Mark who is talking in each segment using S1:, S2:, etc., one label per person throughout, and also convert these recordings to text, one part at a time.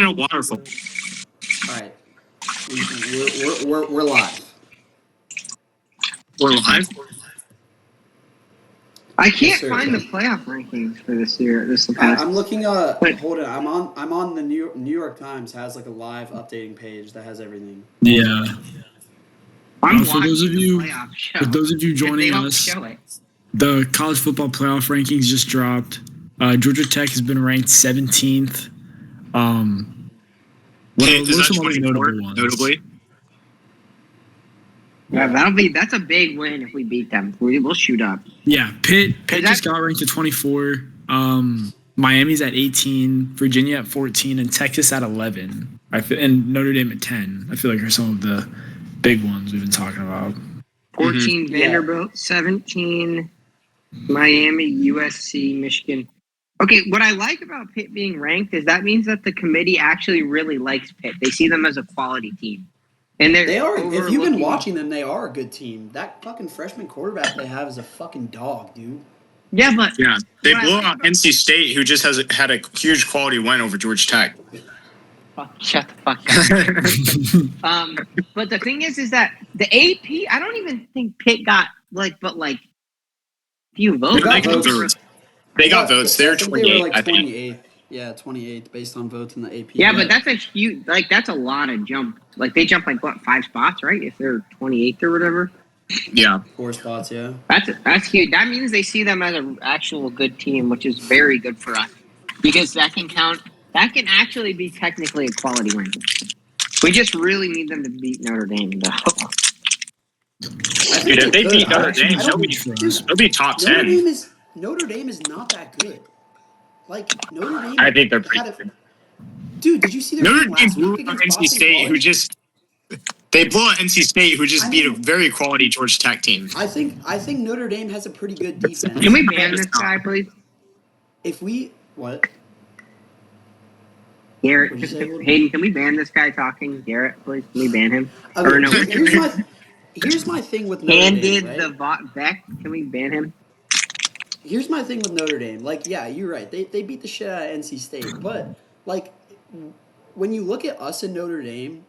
S1: a waterfall.
S2: All right. We're live.
S1: We're live.
S3: I can't find the playoff rankings for this year.
S2: I'm looking. Hold on. I'm on the New York Times has like a live updating page that has everything.
S4: Yeah.
S3: For those of
S4: you joining us, the college football playoff rankings just dropped. Georgia Tech has been ranked 17th. What are some other notable ones?
S1: Notably.
S3: Yeah, that's a big win if we beat them. We'll shoot up.
S4: Yeah, Pitt just got ranked at 24. Miami's at 18, Virginia at 14, and Texas at 11. And Notre Dame at 10. I feel like are some of the big ones we've been talking about.
S3: 14 Vanderbilt, 17 Miami, USC, Michigan. Okay, what I like about Pitt being ranked is that means that the committee actually really likes Pitt. They see them as a quality team. And they are.
S2: If you've been watching them, they are a good team. That fucking freshman quarterback they have is a fucking dog, dude.
S3: Yeah, but
S1: they blew out NC State, who just had a huge quality win over Georgia Tech.
S3: Shut the fuck up. But the thing is that the AP, I don't even think Pitt got few votes.
S1: They got votes. They're 28.
S2: I think 28th. Yeah, 28th based on votes in the AP.
S3: Yeah, but that's a huge, that's a lot of jump. They jump 5 spots, right? If they're 28th or whatever.
S1: Yeah.
S2: 4 spots, yeah.
S3: That's huge. That means they see them as an actual good team, which is very good for us. Because that can count. That can actually be technically a quality win. We just really need them to beat Notre Dame, though.
S1: Dude, if they beat Notre Dame, they'll be top 10.
S2: Notre Dame is not that good. Notre Dame.
S1: I think they're pretty good.
S2: Dude, did you see their
S1: Notre Dame blew out NC State, they blew out NC State, who just beat a very quality Georgia Tech team.
S2: I think Notre Dame has a pretty good defense.
S3: Can we ban this guy, please?
S2: What?
S3: Garrett, Hayden, can we ban this guy talking? Garrett, please, can we ban him?
S2: Okay, or no? Here's my thing with Notre Dame.
S3: The Beck, can we ban him?
S2: Here's my thing with Notre Dame. Yeah, you're right. They beat the shit out of NC State. But, when you look at us in Notre Dame,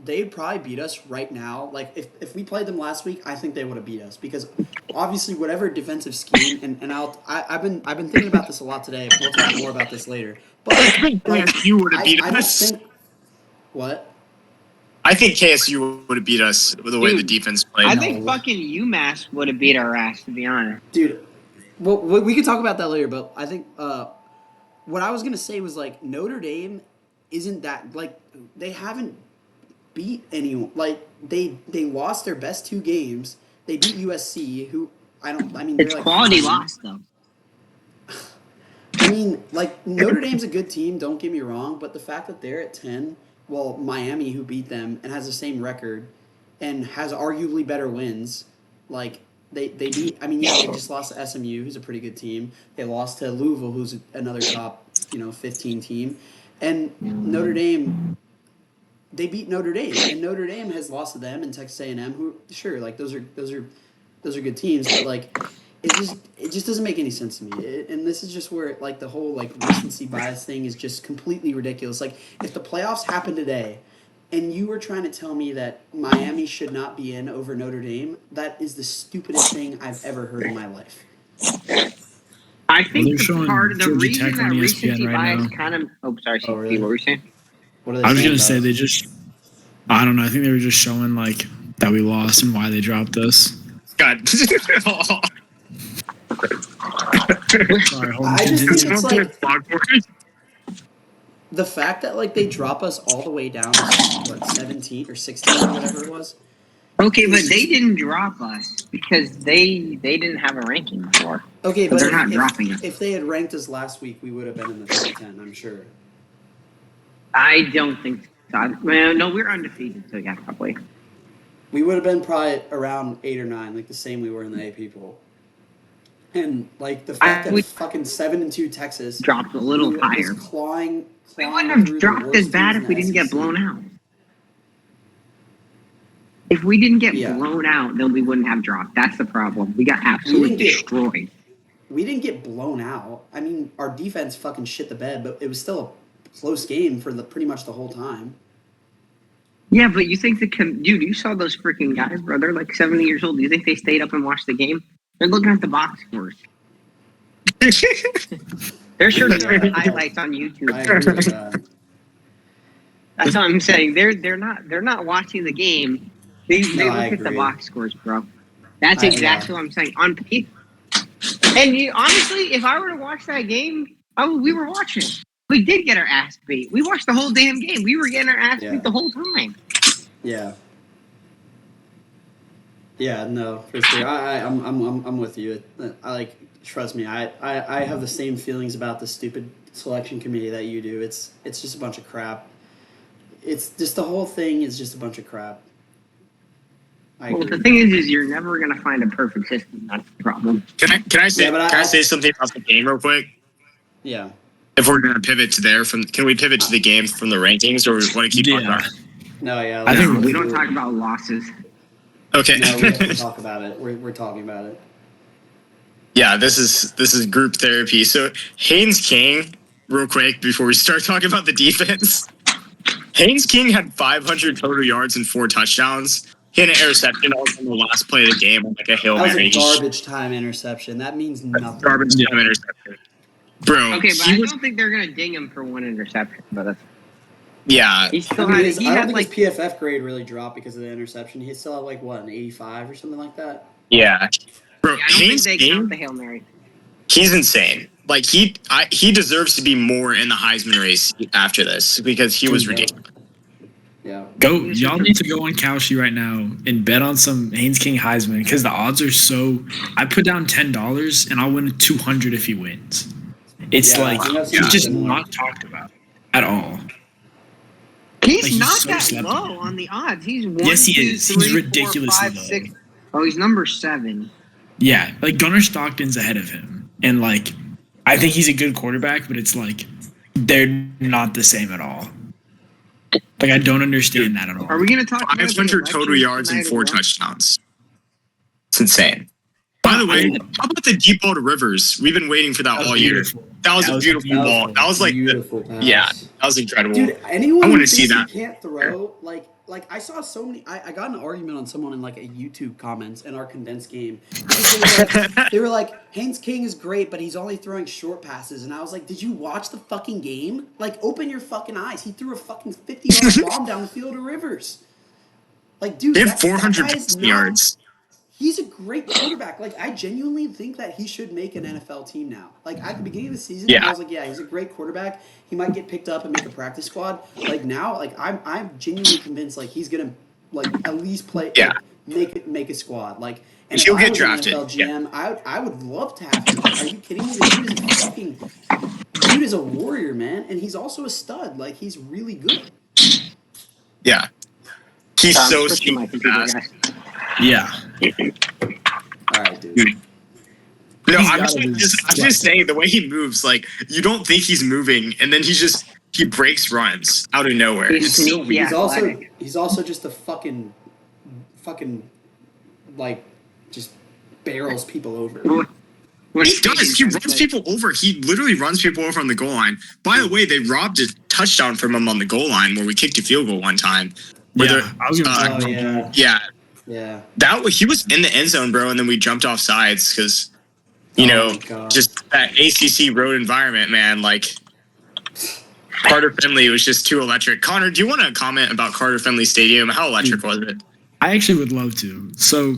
S2: they'd probably beat us right now. If we played them last week, I think they would have beat us. Because, obviously, whatever defensive scheme, and I've been thinking about this a lot today. We'll talk more about this later. But,
S1: KSU would have beat us.
S2: What?
S1: I think KSU would have beat us with the way the defense played.
S3: I think fucking UMass would have beat our ass, to be honest.
S2: Dude. Well, we can talk about that later, but I think what I was going to say was, Notre Dame isn't that, they haven't beat anyone. They lost their best 2 games. They beat USC, who,
S3: it's quality loss, though.
S2: Notre Dame's a good team, don't get me wrong, but the fact that they're at 10, Miami, who beat them and has the same record and has arguably better wins, They beat. They just lost to SMU, who's a pretty good team. They lost to Louisville, who's another top, 15 team, and Notre Dame. They beat Notre Dame, and Notre Dame has lost to them and Texas A&M, who those are good teams, but it just doesn't make any sense to me. And this is just where the whole recency bias thing is just completely ridiculous. If the playoffs happen today. And you were trying to tell me that Miami should not be in over Notre Dame? That is the stupidest thing I've ever heard in my life.
S3: I think part of the reason that recency bias kind of... Oh, sorry, CFP,
S2: really?
S3: What were you saying?
S4: I was going to say they just... I don't know. I think they were just showing, that we lost and why they dropped us.
S1: God.
S4: Sorry,
S2: I just think it's the fact that they drop us all the way down to 17 or 16 or whatever it was.
S3: Okay, but they didn't drop us because they didn't have a ranking before.
S2: Okay, but
S3: they're not dropping us.
S2: If they had ranked us last week, we would have been in the top 10, I'm sure.
S3: I don't think so. Well, no, we're undefeated, so yeah, probably.
S2: We would have been probably around 8 or 9, the same we were in the AP poll. And the fact that fucking 7-2 Texas
S3: dropped a little higher. We wouldn't have dropped as bad if we didn't get blown out. If we didn't get blown out, then we wouldn't have dropped. That's the problem. We got absolutely destroyed.
S2: We didn't get blown out. Our defense fucking shit the bed, but it was still close game for pretty much the whole time.
S3: Yeah, but you think dude? You saw those freaking guys, bro. They're like 70 years old. Do you think they stayed up and watched the game? They're looking at the box scores. They're sure the highlights on YouTube.
S2: I agree with that.
S3: That's what I'm saying. They're not watching the game. They look at the
S2: agree.
S3: box scores, bro. That's exactly what I'm saying. On paper. And honestly, if I were to watch that game, we were watching. We did get our ass beat. We watched the whole damn game. We were getting our ass beat the whole time.
S2: Yeah. Yeah, no, for sure. I'm with you. Trust me. I have the same feelings about the stupid selection committee that you do. It's just a bunch of crap. It's just the whole thing is just a bunch of crap.
S3: Well, the thing is you're never gonna find a perfect system. That's the problem.
S1: Can I say something about the game real quick?
S2: Yeah.
S1: If we're gonna pivot to can we pivot to the game from the rankings, or want to keep talking about it?
S2: No, yeah.
S4: I think
S3: we don't talk about losses.
S1: Okay.
S2: No, we have to talk about it. We're talking about it.
S1: Yeah, this is group therapy. So Haynes King, real quick before we start talking about the defense. Haynes King had 500 total yards and 4 touchdowns. He had an interception also in the last play of the game on like a Hail Mary.
S2: That was a garbage time interception. That means nothing.
S1: Garbage time interception. Bro.
S3: Okay, but I don't think they're gonna ding him for 1 interception. But that's
S1: yeah.
S3: he still
S2: I
S3: had. He
S2: don't
S3: had
S2: think
S3: like
S2: his PFF grade really dropped because of the interception. He still had like what, an 85 or something like that.
S1: Yeah. Bro,
S3: I don't
S1: Haynes
S3: think they
S1: King,
S3: count the Hail Mary.
S1: he's insane. Like he deserves to be more in the Heisman race after this because he was ridiculous.
S2: Yeah.
S4: Y'all need to go on Kalshi right now and bet on some Haynes King Heisman because the odds are so. I put down $10 and I'll win $200 if he wins. It's he's just not talked about at all.
S3: He's not
S4: so
S3: that
S4: slept
S3: low
S4: on.
S3: on the odds. He's 1,
S4: Yes, he
S3: 2,
S4: is.
S3: 3,
S4: He's
S3: 4,
S4: ridiculously
S3: 5,
S4: low.
S3: 6. Oh, he's number 7.
S4: Yeah, like Gunnar Stockton's ahead of him, and like I think he's a good quarterback, but it's like they're not the same at all. Like I don't understand that at all.
S3: Are we gonna talk?
S1: 500 total yards and 4 touchdowns. It's insane. By the way, how about the deep ball to Rivers? We've been waiting for that all year. That was a beautiful ball. That was like
S2: beautiful pass.
S1: Yeah, that was incredible.
S2: Dude, anyone
S1: I
S2: who
S1: want to see
S2: thinks
S1: that.
S2: he can't throw, like I saw so many. I got in an argument on someone in like a YouTube comments in our condensed game. They were like, Haynes King is great, but he's only throwing short passes. And I was like, did you watch the fucking game? Like, open your fucking eyes. He threw a fucking 50-yard bomb down the field to Rivers. Like, dude,
S1: They had 400 yards.
S2: He's a great quarterback. Like, I genuinely think that he should make an NFL team now. Like, at the beginning of the season, I was like, yeah, he's a great quarterback. He might get picked up and make a practice squad. Like, now, like, I'm genuinely convinced, like, he's going to, like, at least play, make a squad. Like, and
S1: he'll
S2: if I
S1: get
S2: was
S1: drafted.
S2: an NFL GM, I would love to have him. Are you kidding me? Dude is a warrior, man. And he's also a stud. Like, he's really good.
S1: Yeah. He's so stupid fast.
S4: Yeah.
S2: All right, dude.
S1: No, I'm just saying the way he moves, like you don't think he's moving, and then he breaks runs out of nowhere.
S2: He's also just a fucking like just barrels people over.
S1: He does. He runs people over. He literally runs people over on the goal line. By the way, they robbed a touchdown from him on the goal line where we kicked a field goal one time. Yeah. He was in the end zone, bro, and then we jumped off sides because, just that ACC road environment, man. Like Carter Finley was just too electric. Connor, do you want to comment about Carter Finley Stadium? How electric was it?
S4: I actually would love to. So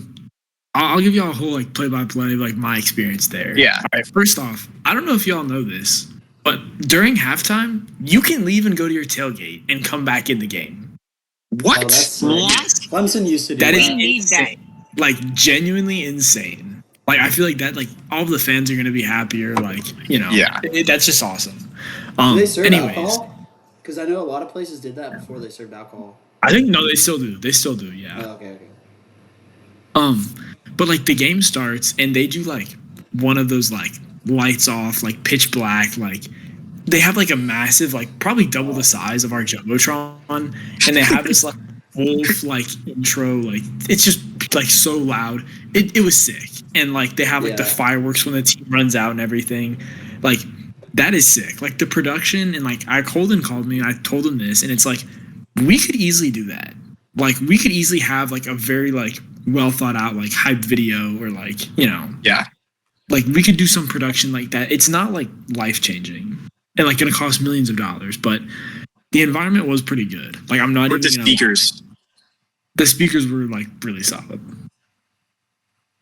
S4: I'll give y'all a whole like play-by-play like my experience there.
S1: Yeah.
S4: All right. First off, I don't know if y'all know this, but during halftime, you can leave and go to your tailgate and come back in the game.
S1: What?
S2: Clemson used to do that.
S4: That is insane. Like genuinely insane. Like I feel like that. Like all the fans are gonna be happier. Like that's just awesome.
S2: Do they serve alcohol? Because I know a lot of places did that before they served alcohol.
S4: I think no, they still do. Yeah.
S2: Oh, okay.
S4: But like the game starts and they do like one of those like lights off, like pitch black, like. They have like a massive, like probably double the size of our Jumbotron, and they have this like wolf like intro, like it's just like so loud. It was sick, and like they have like the fireworks when the team runs out and everything. Like that is sick. Like the production and like Colden called me. I told him this, and it's like we could easily do that. Like we could easily have like a very like well thought out like hype video or like
S1: Yeah.
S4: like we could do some production like that. It's not like life changing and like gonna cost millions of dollars, but the environment was pretty good. Like I'm not
S1: Or
S4: even
S1: the speakers.
S4: The speakers were like really solid.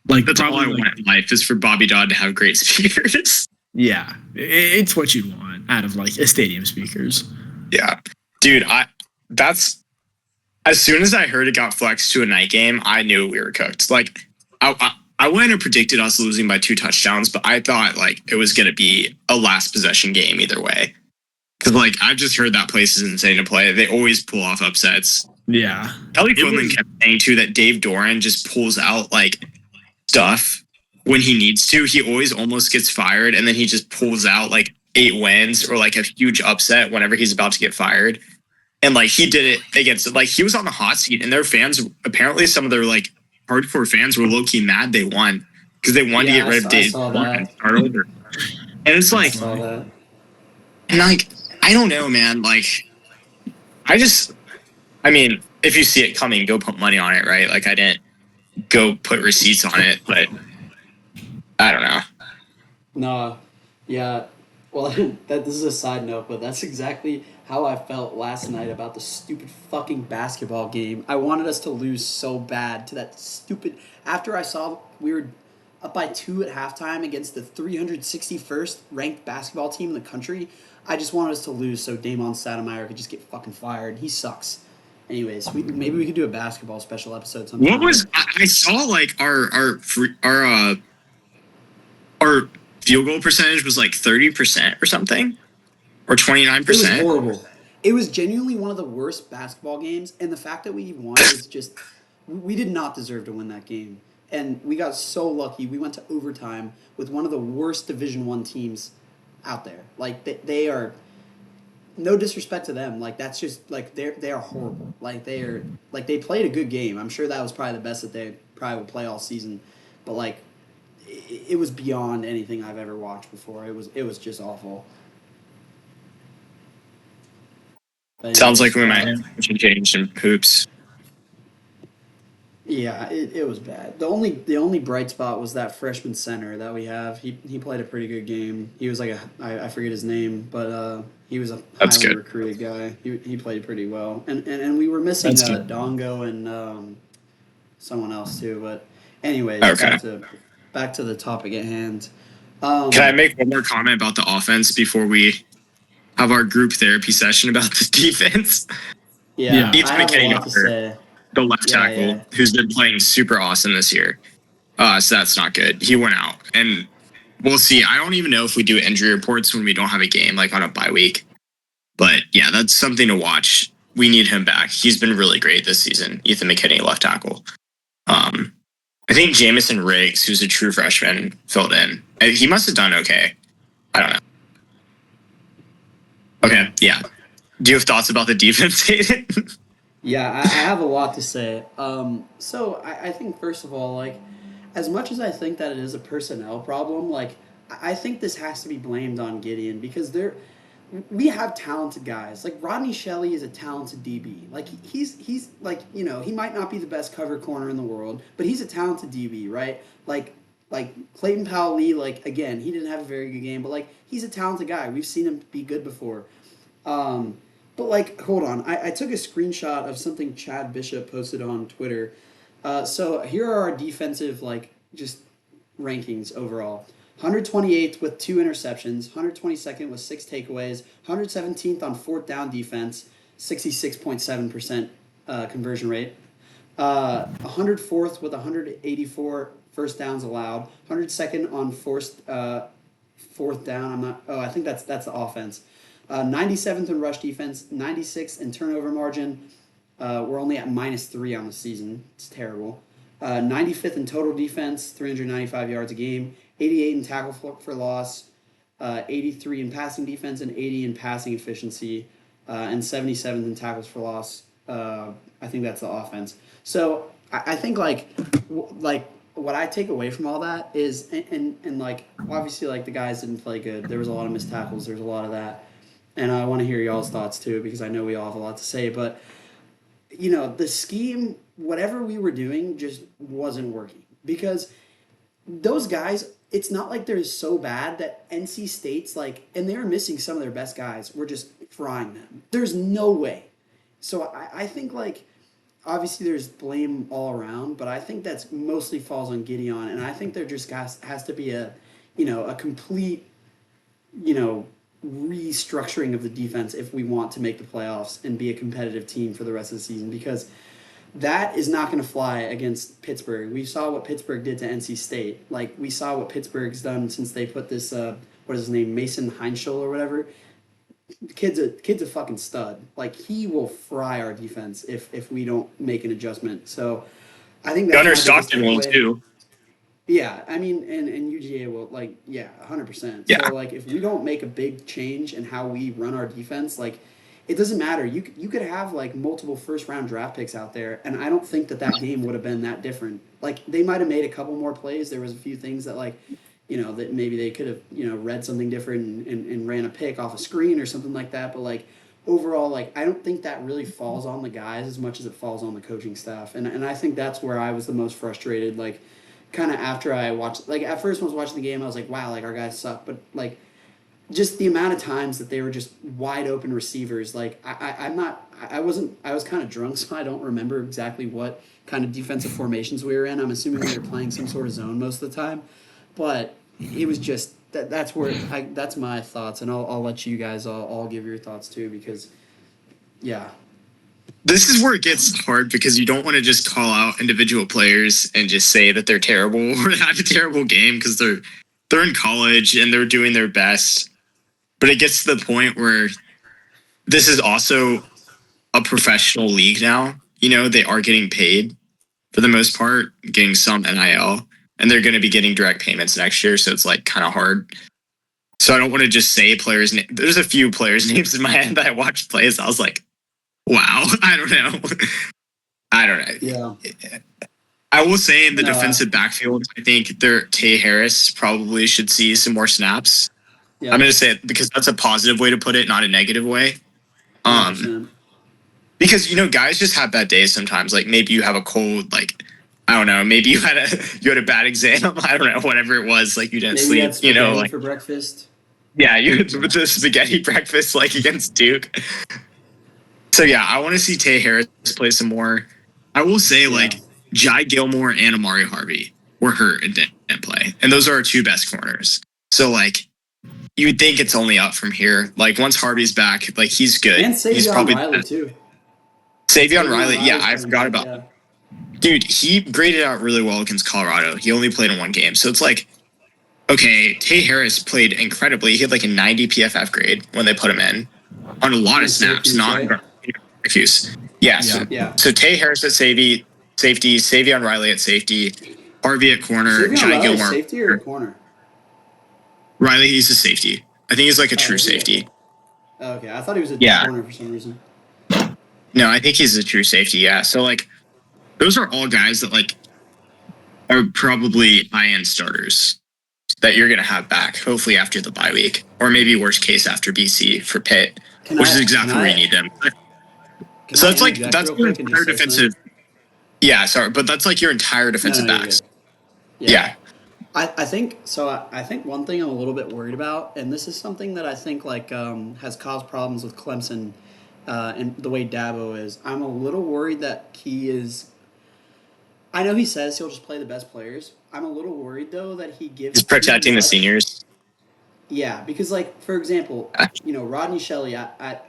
S4: Like
S1: that's all I
S4: like,
S1: want in life is for Bobby Dodd to have great speakers.
S4: Yeah, it's what you want out of like a stadium speakers.
S1: Yeah, dude, that's as soon as I heard it got flexed to a night game, I knew we were cooked. Like I wouldn't have predicted us losing by 2 touchdowns, but I thought like it was gonna be a last possession game either way. Because like I've just heard that place is insane to play. They always pull off upsets.
S4: Yeah,
S1: Kelly Quinlan kept saying too that Dave Doran just pulls out like stuff when he needs to. He always almost gets fired, and then he just pulls out like 8 wins or like a huge upset whenever he's about to get fired. And like he did it against like he was on the hot seat, and their fans apparently some of their like hardcore fans were low key mad they won because they wanted to get rid of Dave Doran and start over. And it's like, and like I don't know, man. Like I mean, if you see it coming, go put money on it, right? Like I didn't go put receipts on it, but I don't know.
S2: No, yeah. Well, this is a side note, but that's exactly how I felt last night about the stupid fucking basketball game. I wanted us to lose so bad to that stupid. After I saw we were up by 2 at halftime against the 361st ranked basketball team in the country, I just wanted us to lose so Damon Stoudemire could just get fucking fired. He sucks. Anyways, maybe we could do a basketball special episode sometime.
S1: What was I saw like our field goal percentage was like 30% or something, or 29%.
S2: It was horrible. It was genuinely one of the worst basketball games, and the fact that we won is just we did not deserve to win that game, and we got so lucky. We went to overtime with one of the worst Division I teams out there. Like they are. No disrespect to them, like that's just like they are horrible. Like they played a good game. I'm sure that was probably the best that they probably would play all season, but like it was beyond anything I've ever watched before. It was just awful. But
S1: sounds like we might have change some hoops.
S2: Yeah, it was bad. The only bright spot was that freshman center that we have. He played a pretty good game. He was like I forget his name, but he was a highly recruited guy. He played pretty well. And we were missing Dongo and someone else too. But anyways,
S1: okay.
S2: back to the topic at hand.
S1: Can I make one more comment about the offense before we have our group therapy session about the defense?
S2: Yeah. I have a lot to say.
S1: The left tackle, who's been playing super awesome this year. So that's not good. He went out. And we'll see. I don't even know if we do injury reports when we don't have a game, like on a bye week. But yeah, that's something to watch. We need him back. He's been really great this season. Ethan McKinney, left tackle. I think Jamison Riggs, who's a true freshman, filled in. He must have done okay. I don't know. Okay, yeah. Do you have thoughts about the defense, Hayden?
S2: Yeah, I have a lot to say. So I think first of all, like, as much as I think that it is a personnel problem, like, I think this has to be blamed on Gideon because we have talented guys. Like Rodney Shelley is a talented DB. Like he's like, he might not be the best cover corner in the world, but he's a talented DB, right? Like Clayton Powell-Lee, like again, he didn't have a very good game, but like he's a talented guy. We've seen him be good before. But like, hold on. I took a screenshot of something Chad Bishop posted on Twitter. So here are our defensive like just rankings overall. 128th with 2 interceptions, 122nd with 6 takeaways, 117th on 4th down defense, 66.7% conversion rate. 104th with 184 first downs allowed, 102nd on forced 4th down. I think that's the offense. 97th in rush defense, 96th in turnover margin. We're only at -3 on the season. It's terrible. 95th in total defense, 395 yards a game. 88 in tackle for loss, 83 in passing defense, and 80 in passing efficiency, and 77th in tackles for loss. I think that's the offense. So I think like what I take away from all that is, and like obviously like the guys didn't play good. There was a lot of missed tackles. There's a lot of that, and I want to hear y'all's thoughts too because I know we all have a lot to say. But the scheme, whatever we were doing, just wasn't working because those guys. It's not like they're so bad that NC State's like, and they were missing some of their best guys. We're just frying them. There's no way. So I think like obviously there's blame all around, but I think that's mostly falls on Gideon, and I think there just has to be a complete, restructuring of the defense if we want to make the playoffs and be a competitive team for the rest of the season because that is not going to fly against Pittsburgh. We saw what Pittsburgh did to NC State. Like we saw what Pittsburgh's done since they put this what is his name, Mason Heinschel or whatever. The kid's a fucking stud. Like he will fry our defense if we don't make an adjustment. So I think that's
S1: Gunnar Stockton will too.
S2: Yeah, I mean, and UGA will 100%.
S1: Yeah.
S2: So like if we don't make a big change in how we run our defense, like it doesn't matter. You could have like multiple first round draft picks out there, and I don't think that game would have been that different. Like they might have made a couple more plays. There was a few things that that maybe they could have read something different and ran a pick off a screen or something like that. But like overall, like I don't think that really falls on the guys as much as it falls on the coaching staff. And I think that's where I was the most frustrated. Like kind of after I watched, like at first when I was watching the game, I was like, wow, like our guys suck. But like just the amount of times that they were just wide open receivers. Like I was kind of drunk, so I don't remember exactly what kind of defensive formations we were in. I'm assuming we were playing some sort of zone most of the time, but it was just that's my thoughts, and I'll let you guys all give your thoughts too because yeah.
S1: This is where it gets hard because you don't want to just call out individual players and just say that they're terrible or have a terrible game because they're in college and they're doing their best. But it gets to the point where this is also a professional league now. They are getting paid for the most part, getting some NIL, and they're going to be getting direct payments next year. So it's like kind of hard. So I don't want to just say players' names. There's a few players' names in my head that I watched plays. I was like, wow, I don't know.
S2: Yeah.
S1: I will say in the defensive backfield, I think Tay Harris probably should see some more snaps. Yeah. I'm going to say it because that's a positive way to put it, not a negative way.
S2: 100%.
S1: Because guys just have bad days sometimes. Like maybe you have a cold, like I don't know, maybe you had a bad exam. I don't know, whatever it was. Like you didn't sleep.
S2: You had like for breakfast.
S1: Yeah, you had the spaghetti breakfast like against Duke. So yeah, I want to see Tay Harris play some more. I will say like Jai Gilmore and Amari Harvey were hurt and didn't play, and those are our two best corners. So like. You would think it's only up from here. Like once Harvey's back, like he's good.
S2: And Savion
S1: he's probably
S2: Riley too.
S1: Savion Riley, yeah, I forgot about.
S2: Yeah.
S1: Dude, he graded out really well against Colorado. He only played in one game, so it's like, okay, Tay Harris played incredibly. He had like a 90 PFF grade when they put him in on a lot of snaps, not excuse. Yeah. So Tay Harris at safety, Savion Riley at safety, Harvey at corner, Jai Gilmore.
S2: Safety or corner?
S1: Riley, he's a safety. I think he's like a true safety.
S2: Oh, okay, I thought he was a corner for some reason.
S1: No, I think he's a true safety, yeah. So, like, those are all guys that, like, are probably high-end starters that you're going to have back, hopefully after the bye week. Or maybe worst case after BC for Pitt, which is exactly where you need them. So that's your entire defensive... Yeah, sorry, but that's like your entire defensive backs. Yeah.
S2: I think one thing I'm a little bit worried about, and this is something that I think has caused problems with Clemson and the way Dabo is. I'm a little worried that he is. I know he says he'll just play the best players. I'm a little worried though that he gives.
S1: He's protecting the seniors.
S2: Yeah, because for example, Rodney Shelley,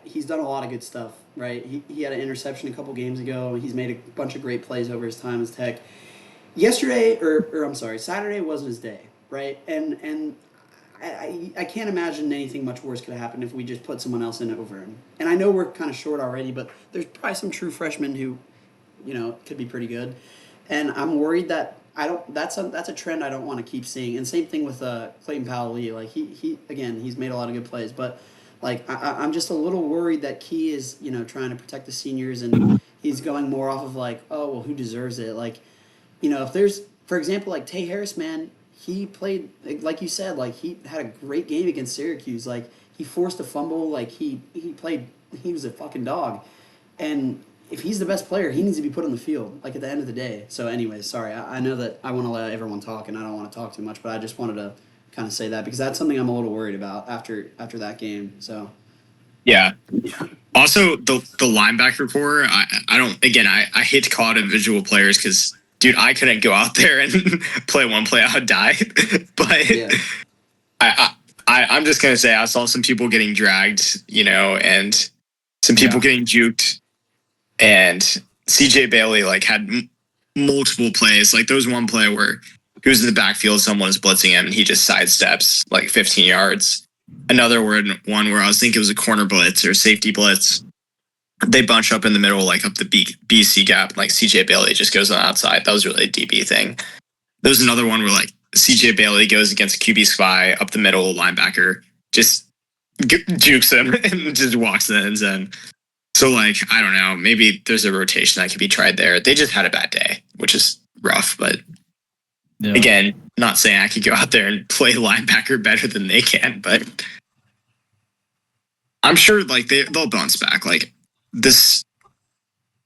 S2: he's done a lot of good stuff, right? He had an interception a couple games ago. He's made a bunch of great plays over his time as Tech. Saturday wasn't his day, right? And I can't imagine anything much worse could have happened if we just put someone else in over him. And I know we're kind of short already, but there's probably some true freshmen who, could be pretty good. And I'm worried that that's a trend I don't want to keep seeing. And same thing with Clayton Powell-Lee. Like he's made a lot of good plays, but like I'm just a little worried that Key is trying to protect the seniors and he's going more off of like, oh well, who deserves it? Like. If there's for example, like Tay Harris, man, he played like you said, like he had a great game against Syracuse. Like he forced a fumble. Like he played. He was a fucking dog, and if he's the best player, he needs to be put on the field. Like at the end of the day. So, anyways, sorry. I know that I want to let everyone talk, and I don't want to talk too much, but I just wanted to kind of say that because that's something I'm a little worried about after that game. So.
S1: Yeah. Also, the linebacker core, I don't, again, I hate to call it individual players because, dude, I couldn't go out there and play one play, I would die. But
S2: Yeah.
S1: I'm just going to say I saw some people getting dragged, and some people getting juked. And CJ Bailey, like, had multiple plays. Like, there was one play where he was in the backfield, someone was blitzing him, and he just sidesteps, like, 15 yards. Another one where I was thinking it was a corner blitz or safety blitz. They bunch up in the middle, like up the BC gap. Like CJ Bailey just goes on the outside. That was really a DB thing. There was another one where like CJ Bailey goes against a QB spy up the middle, linebacker just jukes him and just walks in the end zone. So like, I don't know, maybe there's a rotation that could be tried there. They just had a bad day, which is rough, but again, not saying I could go out there and play linebacker better than they can, but I'm sure like they'll bounce back. Like this,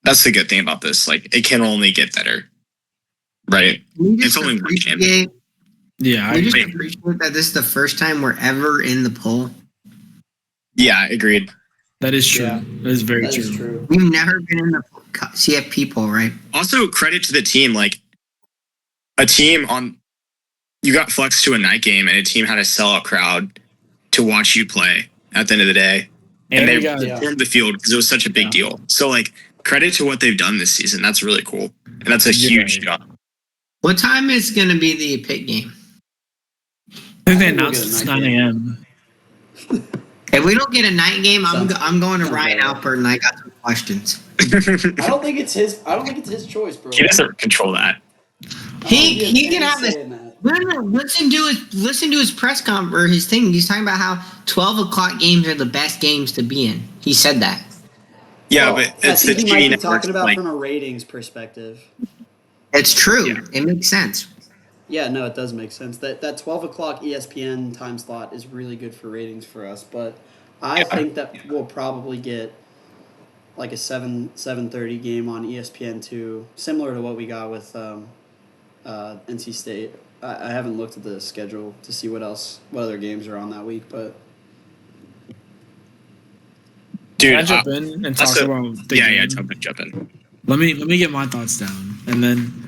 S1: that's the good thing about this. Like it can only get better, right? It's only one game.
S5: Yeah, I just appreciate that this is the first time we're ever in the poll.
S1: Yeah, agreed.
S4: That is true.
S2: Yeah.
S4: That is very
S2: That
S4: true.
S2: is true.
S5: We've never been in the CFP poll, right?
S1: Also, credit to the team. Like a team you got flexed to a night game, and a team had a sellout crowd to watch you play at the end of the day. And they formed the field because it was such a big deal. So, like, credit to what they've done this season. That's really cool. And that's a huge job.
S5: What time is going to be the Pitt game?
S4: I think they announced it's 9 a.m.
S5: If we don't get a night game, I'm going to Ryan Alpert, and I got some questions.
S2: I don't think it's his choice, bro.
S1: He doesn't control that.
S5: He can have this. No, listen to his press conference or his thing. He's talking about how 12 o'clock games are the best games to be in. He said that.
S1: Yeah, but it's the
S2: he might
S1: TV
S2: be talking about
S1: like,
S2: from a ratings perspective.
S5: It's true.
S1: Yeah.
S5: It makes sense.
S2: Yeah, no, it does make sense. That 12 o'clock ESPN time slot is really good for ratings for us, but I think that we'll probably get like a 7:30 game on ESPN2, similar to what we got with NC State. I haven't looked at the schedule to see what other games are on that week, but
S1: dude,
S4: can I jump in and talk about the game?
S1: jump in.
S4: Let me get my thoughts down, and then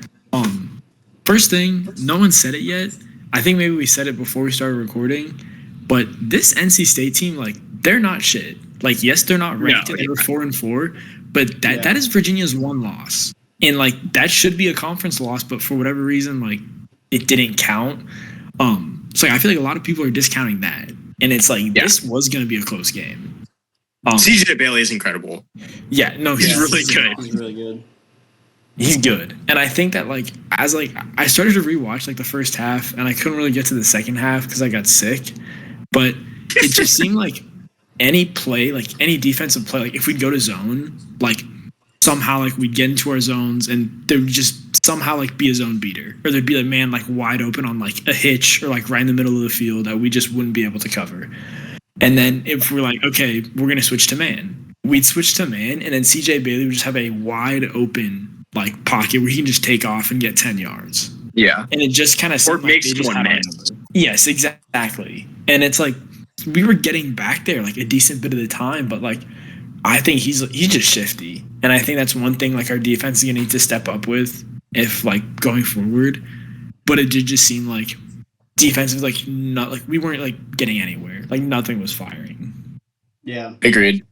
S4: first thing, no one said it yet. I think maybe we said it before we started recording, but this NC State team, like, they're not shit. Like, yes, they're not ranked. They were 4-4, but that is Virginia's one loss, and like that should be a conference loss, but for whatever reason, like, it didn't count. So I feel like a lot of people are discounting that, and it's like this was going to be a close game.
S1: CJ Bailey is incredible.
S4: Yeah, no, he's really good.
S2: he's really good.
S4: He's good, and I think that like as like I started to rewatch like the first half, and I couldn't really get to the second half because I got sick, but it just seemed like any play, like any defensive play, like if we'd go to zone, like somehow like we'd get into our zones and there would just somehow like be a zone beater, or there'd be a man like wide open on like a hitch or like right in the middle of the field that we just wouldn't be able to cover. And then if we're like, okay, we're gonna switch to man, we'd switch to man, and then CJ Bailey would just have a wide open like pocket where he can just take off and get 10 yards.
S1: Yeah,
S4: and it just kind of
S1: or makes one miss.
S4: Yes, exactly. And it's like we were getting back there like a decent bit of the time, but like I think he's just shifty, and I think that's one thing like our defense is gonna need to step up with if like going forward. But it did just seem like defensive, like not like we weren't like getting anywhere, like nothing was firing.
S2: Yeah,
S1: agreed.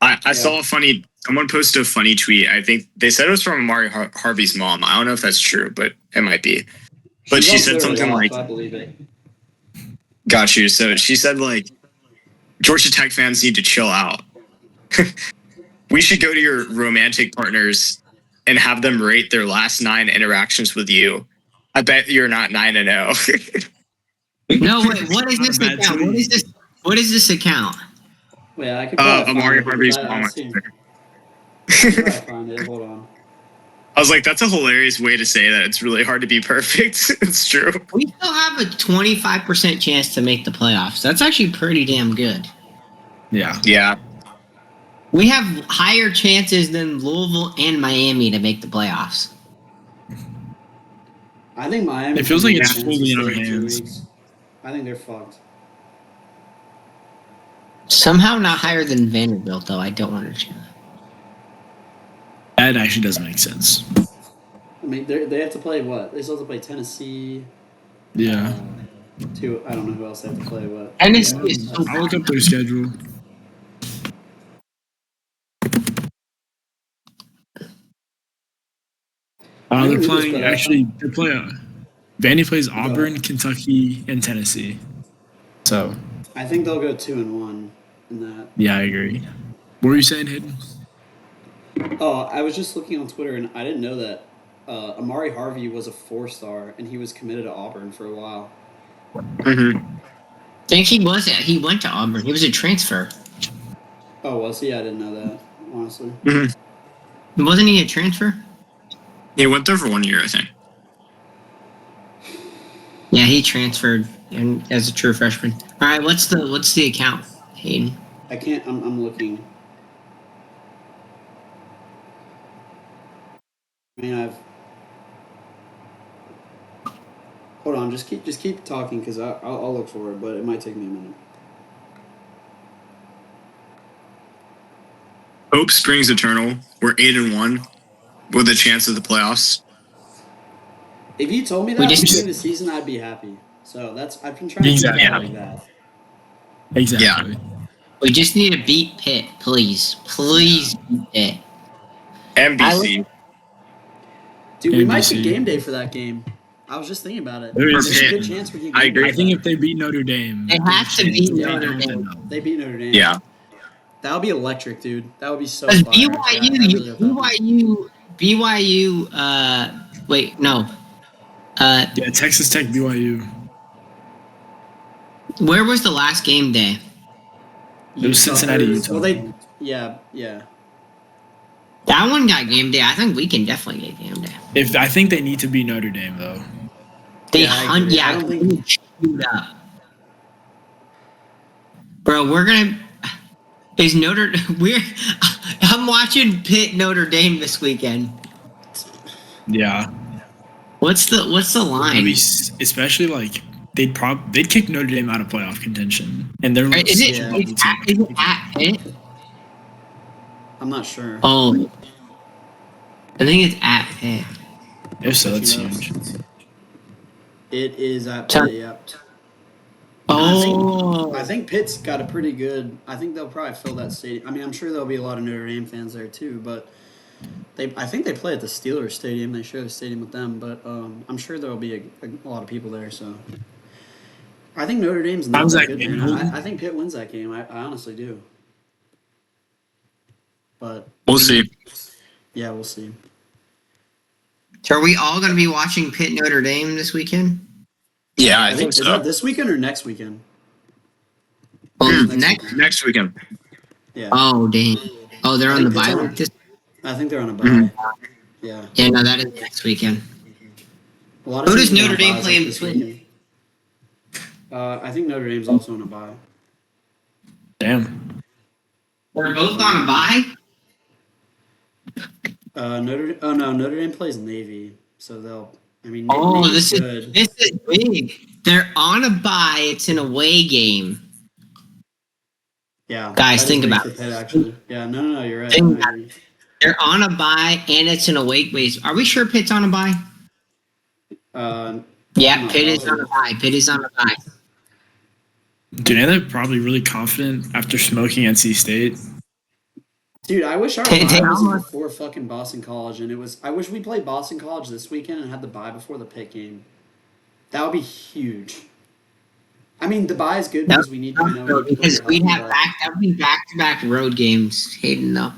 S1: I saw someone posted a funny tweet. I think they said it was from Amari Harvey's mom. I don't know if that's true, but it might be. But she said something like,
S2: I believe it.
S1: Got you. So she said like, Georgia Tech fans need to chill out. We should go to your romantic partners and have them rate their last 9 interactions with you. I bet you're not 9-0.
S5: No, wait. What is this account? What is this account?
S2: Wait, I could probably
S1: Amari
S2: find
S1: Harvey's
S2: it.
S1: mom.
S2: I can probably find it. Hold on.
S1: I was like, that's a hilarious way to say that. It's really hard to be perfect. It's true.
S5: We still have a 25% chance to make the playoffs. That's actually pretty damn good.
S4: Yeah.
S1: Yeah.
S5: We have higher chances than Louisville and Miami to make the playoffs.
S2: I think Miami.
S4: It feels like it's
S2: chance
S4: fully
S2: to
S4: in our
S2: stay 2
S4: hands.
S2: weeks. I think they're fucked.
S5: Somehow not higher than Vanderbilt, though. I don't understand that.
S4: That actually doesn't make sense.
S2: I mean, they have to play what? They still have to play Tennessee.
S4: Yeah.
S2: I don't know who else they have to play. What?
S5: Tennessee is so
S4: I'll look up their schedule. They're playing. Actually, they're playing. Vandy plays Auburn, Kentucky, and Tennessee. So.
S2: I think they'll go 2-1 in that.
S4: Yeah, I agree. What were you saying, Hayden?
S2: Oh, I was just looking on Twitter, and I didn't know that Amari Harvey was a 4-star, and he was committed to Auburn for a while.
S1: Mm-hmm.
S5: I think he was. He went to Auburn. He was a transfer.
S2: Oh, was he? I didn't know that, honestly.
S1: Mm-hmm.
S5: Wasn't he a transfer?
S1: He went there for 1 year, I think.
S5: Yeah, he transferred as a true freshman. All right, what's the account, Hayden?
S2: I can't. I'm looking. I mean, Hold on, just keep talking because I'll look for it, but it might take me a minute.
S1: Hope springs eternal. We're 8-1 with a chance of the playoffs.
S2: If you told me that during the season, I'd be happy. So I've been trying to think about it like that.
S4: Exactly.
S1: Yeah.
S5: We just need to beat Pitt, please. Please beat Pitt.
S1: NBC.
S2: Dude, we might get game day for that game. I was just thinking about it. There's a good chance we get
S1: I
S2: game
S1: agree.
S2: day.
S4: I think if they beat Notre Dame,
S5: They have to beat Notre Dame.
S2: They beat Notre Dame.
S1: Yeah.
S2: That would be electric, dude. That would be so
S5: Because
S2: fire.
S5: BYU, wait, no.
S4: yeah, Texas Tech, BYU.
S5: Where was the last game day?
S4: It was Cincinnati, Utah.
S2: Well, yeah.
S5: That one got game day. I think we can definitely get game day.
S4: I think they need to beat Notre Dame though.
S2: I don't think
S5: shoot up. Bro, we're gonna. Is Notre? I'm watching Pitt Notre Dame this weekend.
S4: Yeah.
S5: What's the line?
S4: Especially like they'd kick Notre Dame out of playoff contention, and they're like,
S5: is it at Pitt?
S2: I'm not sure.
S5: Oh, I think it's at Pitt.
S4: If so, that's huge.
S2: It is at Pitt. Yep.
S5: Oh,
S2: I think Pitt's got a pretty good. I think they'll probably fill that stadium. I mean, I'm sure there'll be a lot of Notre Dame fans there too, but I think they play at the Steelers Stadium. They share a stadium with them, but I'm sure there'll be a lot of people there. So I think Notre Dame's not that good. I think Pitt wins that game. I honestly do. But
S1: we'll see.
S2: Yeah, we'll see.
S5: So are we all going to be watching Pitt Notre Dame this weekend?
S1: Yeah, I think so.
S2: Is that this weekend or next weekend?
S1: Next weekend.
S2: Yeah.
S5: Oh, dang. Oh, they're on the bye week this.
S2: I think they're on a bye. Yeah.
S5: Yeah, no, that is next weekend.
S2: Who
S5: does Notre Dame play in
S2: between? I think Notre Dame's also on a bye.
S4: Damn.
S5: We're both on a bye?
S2: Notre Dame plays Navy, so they'll. I mean,
S5: this is big. They're on a bye. It's an away game.
S2: Yeah,
S5: guys, think about
S2: it. Actually, yeah, no, you're right.
S5: They're on a bye, and it's an away base. Are we sure Pitt's on a bye? Yeah, Pitt is on a bye. Pitt is on a bye.
S4: Dude, they're probably really confident after smoking NC State.
S2: Dude, I wish our bye was before fucking Boston College, and it was. I wish we played Boston College this weekend and had the bye before the Pitt game. That would be huge. I mean, the bye is good because we need to know.
S5: Because we'd have that would be back-to-back road games, Hayden. Though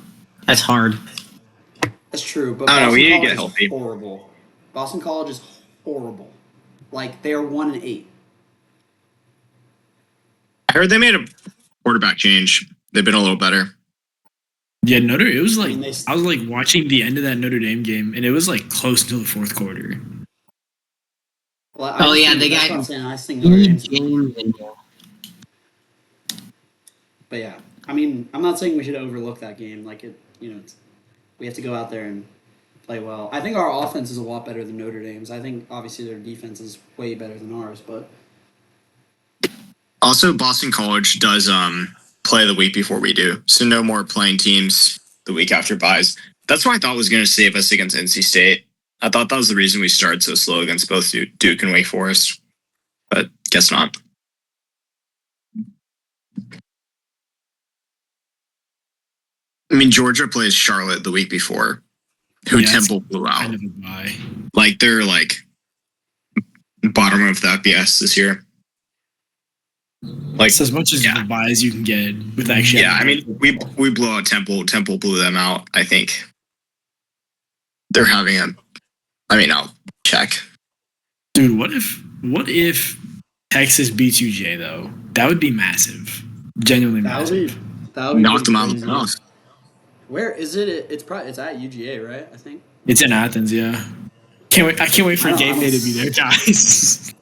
S5: that's hard.
S2: That's true, but
S1: I don't know. We need to get
S2: College
S1: healthy.
S2: Horrible. Boston College is horrible. Like they are 1-8.
S1: I heard they made a quarterback change. They've been a little better.
S4: Yeah, it was like,
S2: I mean,
S4: I was like watching the end of that Notre Dame game, and it was like close until the fourth quarter.
S2: Well,
S5: they
S2: that's
S5: got
S2: what I'm saying. I just think Notre Dame's.
S5: James in there.
S2: But yeah, I mean, I'm not saying we should overlook that game. Like we have to go out there and play well. I think our offense is a lot better than Notre Dame's. I think obviously their defense is way better than ours, but
S1: Also, Boston College does play the week before we do, so no more playing teams the week after buys. That's what I thought was going to save us against NC State. I thought that was the reason we started so slow against both Duke and Wake Forest, but guess not. I mean, Georgia plays Charlotte the week before, who Temple blew out.
S4: Kind of a buy.
S1: Like they're like bottom of the FBS this year. Like
S4: it's as much as the buy as you can get with actually.
S1: Yeah, I mean, we blew out Temple. Temple blew them out. I think they're having a. I mean, I'll check.
S4: Dude, what if Texas beats UGA though? That would be massive. Genuinely massive.
S2: That would be
S1: knocked them out of the mouth.
S2: Where is it? It's at UGA, right? I think
S4: it's in Athens. Yeah. I can't wait for game day to be there, guys.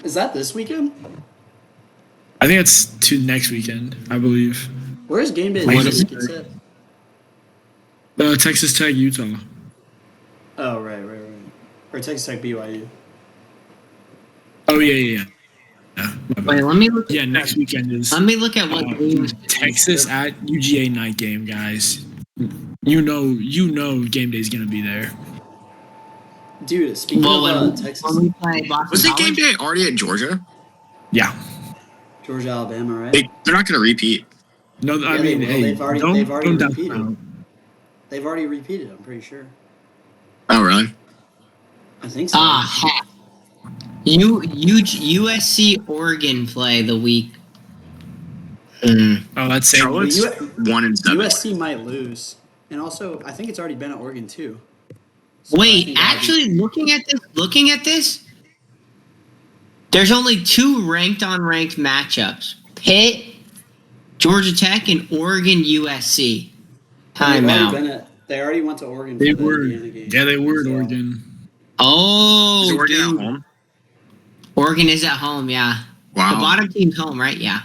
S2: Is that this weekend?
S4: I think it's to next weekend, I believe.
S2: Where's game day this weekend?
S4: Texas Tech, Utah.
S2: Oh, right. Or Texas Tech, BYU.
S4: Oh, yeah.
S5: Wait, let me look.
S4: Yeah, next weekend is.
S5: Let me look at what
S4: Texas at UGA night game, guys. You know, game day is gonna be there.
S2: Dude, speaking of Texas,
S1: wasn't game day already at Georgia?
S4: Yeah.
S2: Georgia, Alabama, right?
S1: They're not gonna repeat.
S4: No, I mean,
S2: they've already repeated.
S4: Out.
S2: They've already repeated. I'm pretty sure.
S1: Oh, really?
S2: I think so.
S5: Heck. USC Oregon play the week.
S4: Oh, that's
S1: Charlotte's 1-7.
S2: USC might lose, and also I think it's already been at Oregon too. So
S5: wait, actually, looking at this, there's only 2 ranked-on-ranked matchups: Pitt, Georgia Tech, and Oregon USC. Timeout.
S2: They already went to Oregon.
S4: They were. Yeah, they were at Oregon.
S5: Oh,
S1: is Oregon at home?
S5: Oregon is at home, yeah.
S1: Wow.
S5: The bottom team's home, right? Yeah.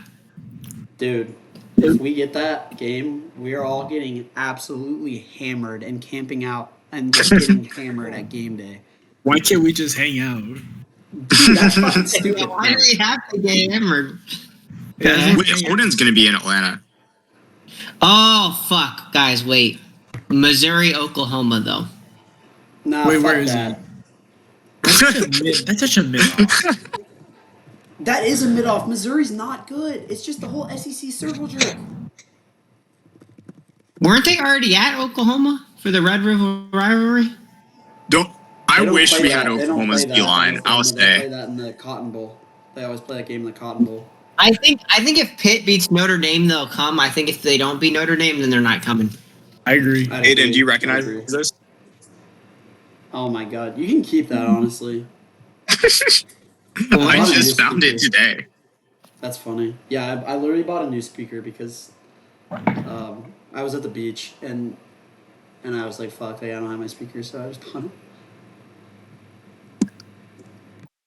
S2: Dude, if we get that game, we are all getting absolutely hammered and camping out and just getting hammered at game day.
S4: Why can't we just hang out?
S2: Dude, that's fucking stupid.
S5: Why do we have to get hammered?
S1: Oregon's going to be in Atlanta.
S5: Oh, fuck. Guys, wait. Missouri, Oklahoma, though.
S2: Nah,
S4: wait,
S2: fuck
S4: where is
S2: that.
S4: it? That's such a mid-off.
S2: That is a mid-off. Missouri's not good. It's just the whole SEC circle jerk.
S5: Weren't they already at Oklahoma for the Red River rivalry?
S1: I wish we had Oklahoma's D-line. I'll say.
S2: They play that in the Cotton Bowl. They always play that game in the Cotton Bowl.
S5: I think if Pitt beats Notre Dame, they'll come. I think if they don't beat Notre Dame, then they're not coming.
S4: I agree.
S1: Aiden, do you recognize this?
S2: Oh my god, you can keep that, honestly.
S1: I just found it today.
S2: That's funny. Yeah, I literally bought a new speaker because I was at the beach and I was like, fuck, I don't have my speaker, so I just bought it.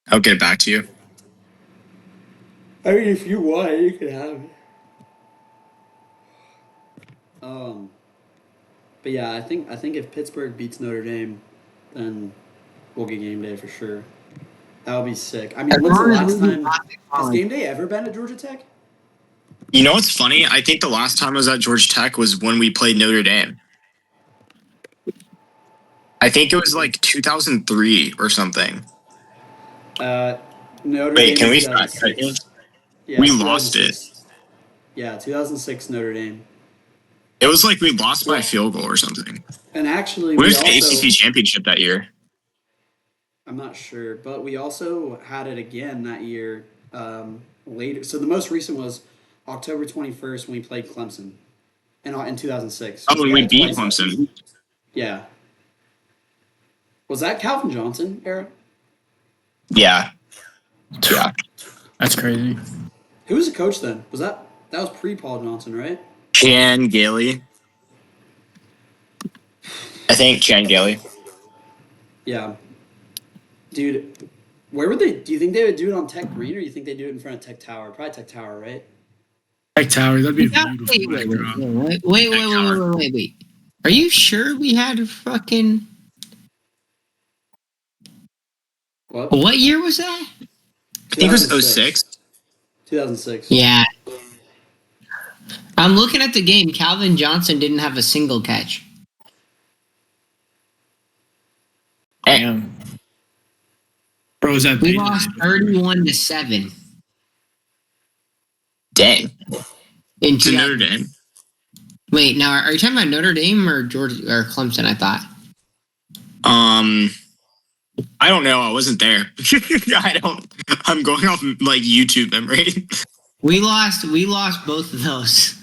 S1: I'll get back to you.
S2: I mean, if you want, you can have it. But yeah, I think if Pittsburgh beats Notre Dame, then we'll get game day for sure. That would be sick. I mean, when's the last time? Has game day ever been at Georgia Tech?
S1: You know what's funny? I think the last time I was at Georgia Tech was when we played Notre Dame. I think it was like 2003 or something.
S2: Notre Dame.
S1: Wait, can we fact check?
S2: Yeah,
S1: we lost it.
S2: Yeah, 2006 Notre Dame.
S1: It was like we lost by a field goal or something.
S2: And actually,
S1: we was the ACC championship that year.
S2: I'm not sure, but we also had it again that year later. So the most recent was October 21st when we played Clemson in 2006.
S1: Oh, when we beat Clemson.
S2: Yeah. Was that Calvin Johnson era?
S1: Yeah.
S4: That's crazy.
S2: Who was the coach then? Was that was pre-Paul Johnson, right?
S1: Chan Gailey. I think Chan Gailey.
S2: Yeah. Dude, where would they? Do you think they would do it on Tech Green, or do you think they do it in front of Tech Tower? Probably Tech Tower, right?
S4: Tech Tower, that'd be a
S5: Yeah,
S4: beautiful backdrop.
S5: wait. Are you sure we had fucking? What year was that?
S1: I think it was 06.
S2: 2006.
S5: Yeah. I'm looking at the game. Calvin Johnson didn't have a single catch.
S4: Damn. Bro, is that
S5: We lost 31-7.
S1: Dang.
S5: To
S1: Notre Dame.
S5: Wait, now are you talking about Notre Dame or Georgia or Clemson? I thought.
S1: I don't know. I wasn't there. I'm going off like YouTube memory.
S5: We lost both of those.